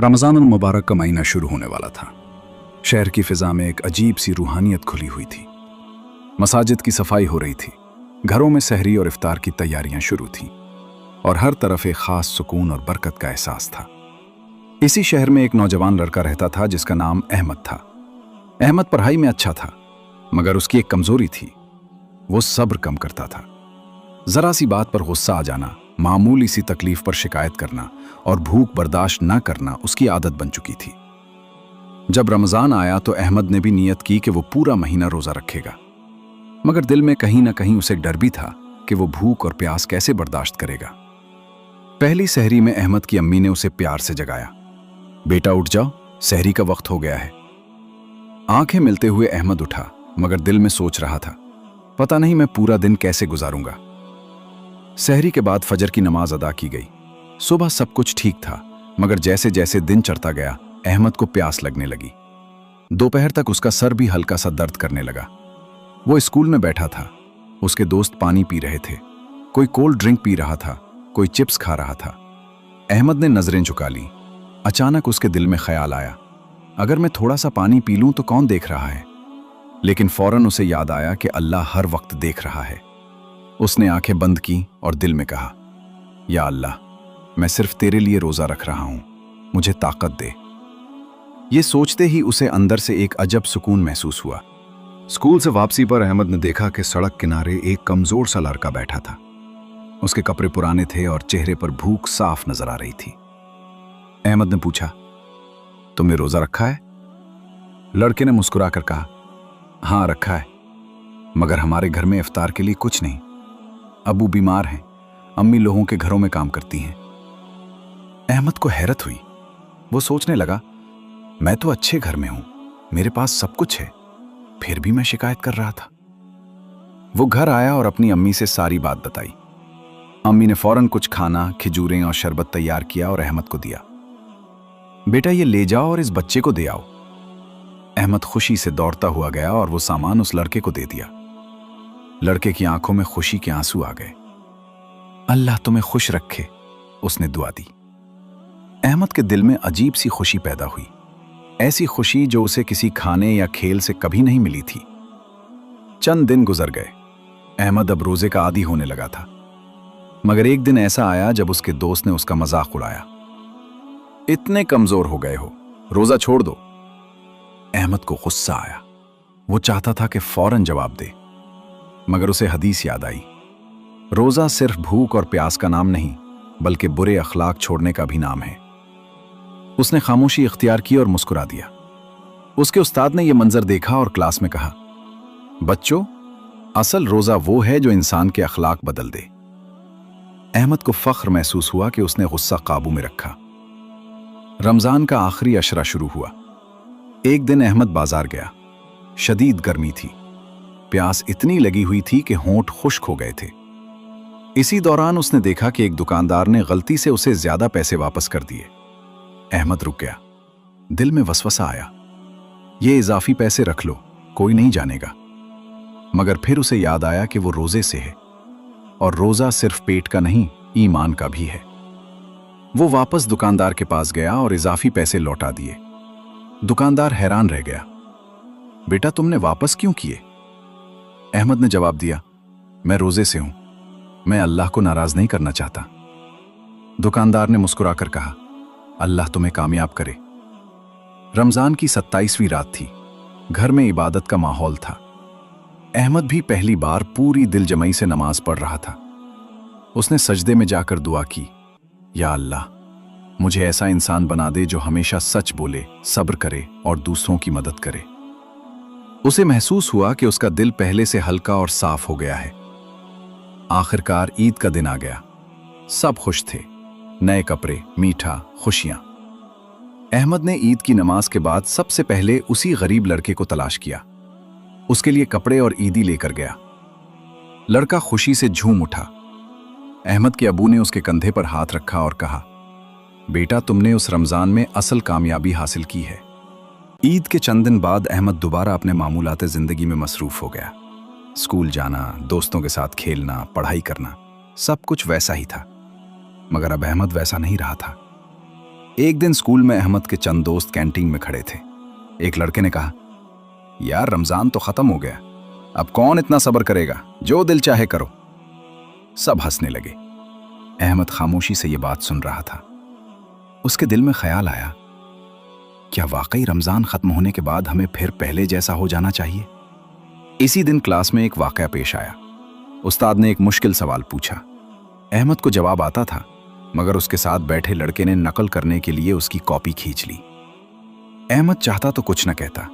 रमज़ान अल मुबारक का महीना शुरू होने वाला था। शहर की फिजा में एक अजीब सी रूहानियत खुली हुई थी। मसाजिद की सफाई हो रही थी, घरों में सहरी और इफ्तार की तैयारियां शुरू थीं और हर तरफ एक खास सुकून और बरकत का एहसास था। इसी शहर में एक नौजवान लड़का रहता था जिसका नाम अहमद था। अहमद पढ़ाई में अच्छा था, मगर उसकी एक कमजोरी थी, वो सब्र कम करता था। जरा सी बात पर गुस्सा आ जाना, मामूली सी तकलीफ पर शिकायत करना और भूख बर्दाश्त न करना उसकी आदत बन चुकी थी। जब रमजान आया तो अहमद ने भी नियत की कि वो पूरा महीना रोजा रखेगा, मगर दिल में कहीं ना कहीं उसे डर भी था कि वो भूख और प्यास कैसे बर्दाश्त करेगा। पहली सहरी में अहमद की अम्मी ने उसे प्यार से जगाया। बेटा उठ जाओ, सहरी का वक्त हो गया है। आंखें मिलते हुए अहमद उठा, मगर दिल में सोच रहा था, पता नहीं मैं पूरा दिन कैसे गुजारूंगा। सहरी के बाद फजर की नमाज अदा की गई। सुबह सब कुछ ठीक था, मगर जैसे जैसे दिन चढ़ता गया अहमद को प्यास लगने लगी। दोपहर तक उसका सर भी हल्का सा दर्द करने लगा। वो स्कूल में बैठा था, उसके दोस्त पानी पी रहे थे, कोई कोल्ड ड्रिंक पी रहा था, कोई चिप्स खा रहा था। अहमद ने नजरें झुका ली। अचानक उसके दिल में ख्याल आया, अगर मैं थोड़ा सा पानी पी लूं तो कौन देख रहा है। लेकिन फौरन उसे याद आया कि अल्लाह हर वक्त देख रहा है। उसने आंखें बंद की और दिल में कहा, या अल्लाह, मैं सिर्फ तेरे लिए रोजा रख रहा हूं, मुझे ताकत दे। ये सोचते ही उसे अंदर से एक अजब सुकून महसूस हुआ। स्कूल से वापसी पर अहमद ने देखा कि सड़क किनारे एक कमजोर सा लड़का बैठा था। उसके कपड़े पुराने थे और चेहरे पर भूख साफ नजर आ रही थी। अहमद ने पूछा, तुमने रोजा रखा है? लड़के ने मुस्कुराकर कहा, हां रखा है, मगर हमारे घर में इफ्तार के लिए कुछ नहीं। अबू बीमार हैं, अम्मी लोगों के घरों में काम करती हैं। अहमद को हैरत हुई। वो सोचने लगा, मैं तो अच्छे घर में हूं, मेरे पास सब कुछ है, फिर भी मैं शिकायत कर रहा था। वो घर आया और अपनी अम्मी से सारी बात बताई। अम्मी ने फौरन कुछ खाना, खिजूरें और शरबत तैयार किया और अहमद को दिया। बेटा ये ले जाओ और इस बच्चे को दे आओ। अहमद खुशी से दौड़ता हुआ गया और वो सामान उस लड़के को दे दिया। लड़के की आंखों में खुशी के आंसू आ गए। अल्लाह तुम्हें खुश रखे, उसने दुआ दी। अहमद के दिल में अजीब सी खुशी पैदा हुई, ऐसी खुशी जो उसे किसी खाने या खेल से कभी नहीं मिली थी। चंद दिन गुजर गए। अहमद अब रोजे का आदी होने लगा था, मगर एक दिन ऐसा आया जब उसके दोस्त ने उसका मजाक उड़ाया। इतने कमजोर हो गए हो, रोजा छोड़ दो। अहमद को गुस्सा आया। वो चाहता था कि फौरन जवाब दे, मगर उसे हदीस याद आई, रोजा सिर्फ भूख और प्यास का नाम नहीं, बल्कि बुरे अखलाक छोड़ने का भी नाम है। उसने खामोशी इख्तियार की और मुस्कुरा दिया। उसके उस्ताद ने यह मंजर देखा और क्लास में कहा, बच्चों, असल रोजा वो है जो इंसान के अखलाक बदल दे। अहमद को फख्र महसूस हुआ कि उसने गुस्सा काबू में रखा। रमजान का आखिरी अशरा शुरू हुआ। एक दिन अहमद बाजार गया। शदीद गर्मी थी, प्यास इतनी लगी हुई थी कि होंठ खुश्क हो गए थे। इसी दौरान उसने देखा कि एक दुकानदार ने गलती से उसे ज्यादा पैसे वापस कर दिए। अहमद रुक गया। दिल में वसवसा आया, ये इजाफी पैसे रख लो, कोई नहीं जानेगा। मगर फिर उसे याद आया कि वो रोजे से है, और रोजा सिर्फ पेट का नहीं, ईमान का भी है। वो वापस दुकानदार के पास गया और इजाफी पैसे लौटा दिए। दुकानदार हैरान रह गया। बेटा तुमने वापस क्यों किए? अहमद ने जवाब दिया, मैं रोजे से हूं, मैं अल्लाह को नाराज नहीं करना चाहता। दुकानदार ने मुस्कुराकर कहा, अल्लाह तुम्हें कामयाब करे। रमजान की 27वीं रात थी। घर में इबादत का माहौल था। अहमद भी पहली बार पूरी दिलजमई से नमाज पढ़ रहा था। उसने सजदे में जाकर दुआ की, या अल्लाह, मुझे ऐसा इंसान बना दे जो हमेशा सच बोले, सब्र करे और दूसरों की मदद करे। उसे महसूस हुआ कि उसका दिल पहले से हल्का और साफ हो गया है। आखिरकार ईद का दिन आ गया। सब खुश थे, नए कपड़े, मीठा, खुशियां। अहमद ने ईद की नमाज के बाद सबसे पहले उसी गरीब लड़के को तलाश किया। उसके लिए कपड़े और ईदी लेकर गया। लड़का खुशी से झूम उठा। अहमद के अबू ने उसके कंधे पर हाथ रखा और कहा, बेटा तुमने उस रमजान में असल कामयाबी हासिल की है। ईद के चंद दिन बाद अहमद दोबारा अपने मामूलाते जिंदगी में मसरूफ हो गया। स्कूल जाना, दोस्तों के साथ खेलना, पढ़ाई करना, सब कुछ वैसा ही था। मगर अब अहमद वैसा नहीं रहा था। एक दिन स्कूल में अहमद के चंद दोस्त कैंटीन में खड़े थे। एक लड़के ने कहा, यार रमजान तो खत्म हो गया, अब कौन इतना सब्र करेगा, जो दिल चाहे करो। सब हंसने लगे। अहमद खामोशी से ये बात सुन रहा था। उसके दिल में ख्याल आया, क्या वाकई रमजान खत्म होने के बाद हमें फिर पहले जैसा हो जाना चाहिए? इसी दिन क्लास में एक वाकया पेश आया। उस्ताद ने एक मुश्किल सवाल पूछा। अहमद को जवाब आता था, मगर उसके साथ बैठे लड़के ने नकल करने के लिए उसकी कॉपी खींच ली। अहमद चाहता तो कुछ न कहता,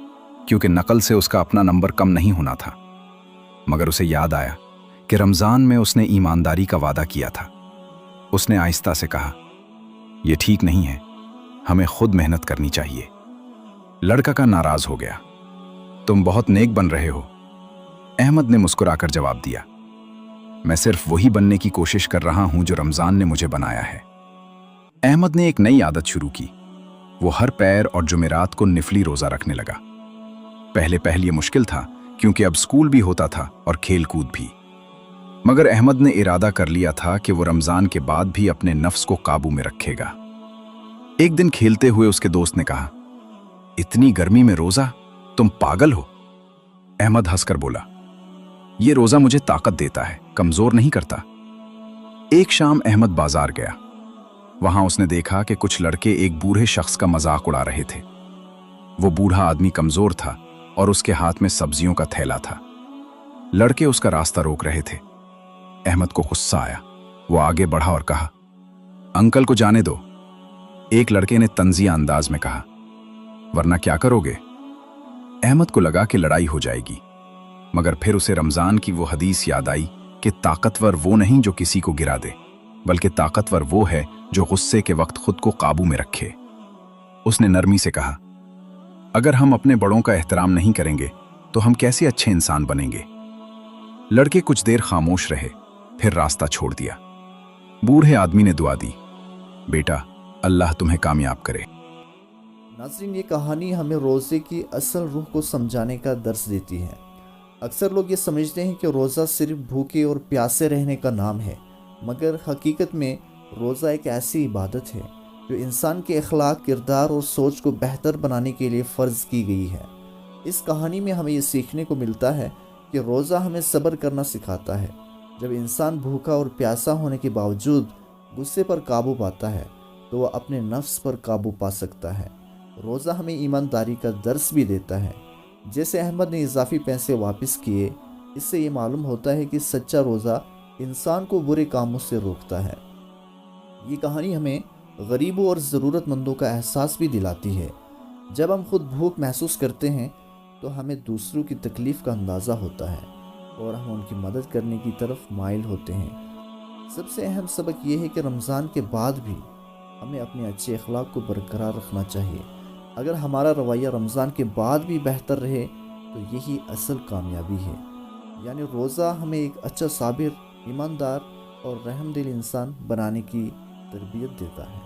क्योंकि नकल से उसका अपना नंबर कम नहीं होना था, मगर उसे याद आया कि रमजान में उसने ईमानदारी का वादा किया था। उसने आहिस्ता से कहा, यह ठीक नहीं है, हमें खुद मेहनत करनी चाहिए। लड़का का नाराज हो गया, तुम बहुत नेक बन रहे हो। अहमद ने मुस्कुराकर जवाब दिया, मैं सिर्फ वही बनने की कोशिश कर रहा हूं जो रमजान ने मुझे बनाया है। अहमद ने एक नई आदत शुरू की। वो हर पैर और जुमेरात को निफली रोजा रखने लगा। पहले ये मुश्किल था, क्योंकि अब स्कूल भी होता था और खेल कूद भी। मगर अहमद ने इरादा कर लिया था कि वो रमजान के बाद भी अपने नफ्स को काबू में रखेगा। एक दिन खेलते हुए उसके दोस्त ने कहा, इतनी गर्मी में रोजा, तुम पागल हो। अहमद हंसकर बोला, ये रोजा मुझे ताकत देता है, कमजोर नहीं करता। एक शाम अहमद बाजार गया। वहां उसने देखा कि कुछ लड़के एक बूढ़े शख्स का मजाक उड़ा रहे थे। वो बूढ़ा आदमी कमजोर था और उसके हाथ में सब्जियों का थैला था। लड़के उसका रास्ता रोक रहे थे। अहमद को गुस्सा आया। वो आगे बढ़ा और कहा, अंकल को जाने दो। एक लड़के ने तंजिया अंदाज में कहा, वरना क्या करोगे? अहमद को लगा कि लड़ाई हो जाएगी, मगर फिर उसे रमजान की वो हदीस याद आई कि ताकतवर वो नहीं जो किसी को गिरा दे, बल्कि ताकतवर वो है जो गुस्से के वक्त खुद को काबू में रखे। उसने नरमी से कहा, अगर हम अपने बड़ों का एहतराम नहीं करेंगे तो हम कैसे अच्छे इंसान बनेंगे? लड़के कुछ देर खामोश रहे, फिर रास्ता छोड़ दिया। बूढ़े आदमी ने दुआ दी, बेटा अल्लाह तुम्हें कामयाब करे। नाज़रीन, ये कहानी हमें रोज़े की असल रूह को समझाने का दर्स देती है। अक्सर लोग ये समझते हैं कि रोज़ा सिर्फ भूखे और प्यासे रहने का नाम है, मगर हकीकत में रोज़ा एक ऐसी इबादत है जो इंसान के अखलाक, किरदार और सोच को बेहतर बनाने के लिए फ़र्ज़ की गई है। इस कहानी में हमें ये सीखने को मिलता है कि रोज़ा हमें सब्र करना सिखाता है। जब इंसान भूखा और प्यासा होने के बावजूद गुस्से पर काबू पाता है तो वह अपने नफ्स पर काबू पा सकता है। रोज़ा हमें ईमानदारी का दर्स भी देता है। जैसे अहमद ने इजाफी पैसे वापस किए, इससे ये मालूम होता है कि सच्चा रोज़ा इंसान को बुरे कामों से रोकता है। ये कहानी हमें गरीबों और ज़रूरतमंदों का एहसास भी दिलाती है। जब हम खुद भूख महसूस करते हैं तो हमें दूसरों की तकलीफ़ का अंदाज़ा होता है और हम उनकी मदद करने की तरफ माइल होते हैं। सबसे अहम सबक यह है कि रमज़ान के बाद भी हमें अपने अच्छे अखलाक को बरकरार रखना चाहिए। अगर हमारा रवैया रमज़ान के बाद भी बेहतर रहे तो यही असल कामयाबी है। यानी रोज़ा हमें एक अच्छा साबिर, ईमानदार और रहमदिल इंसान बनाने की तरबियत देता है।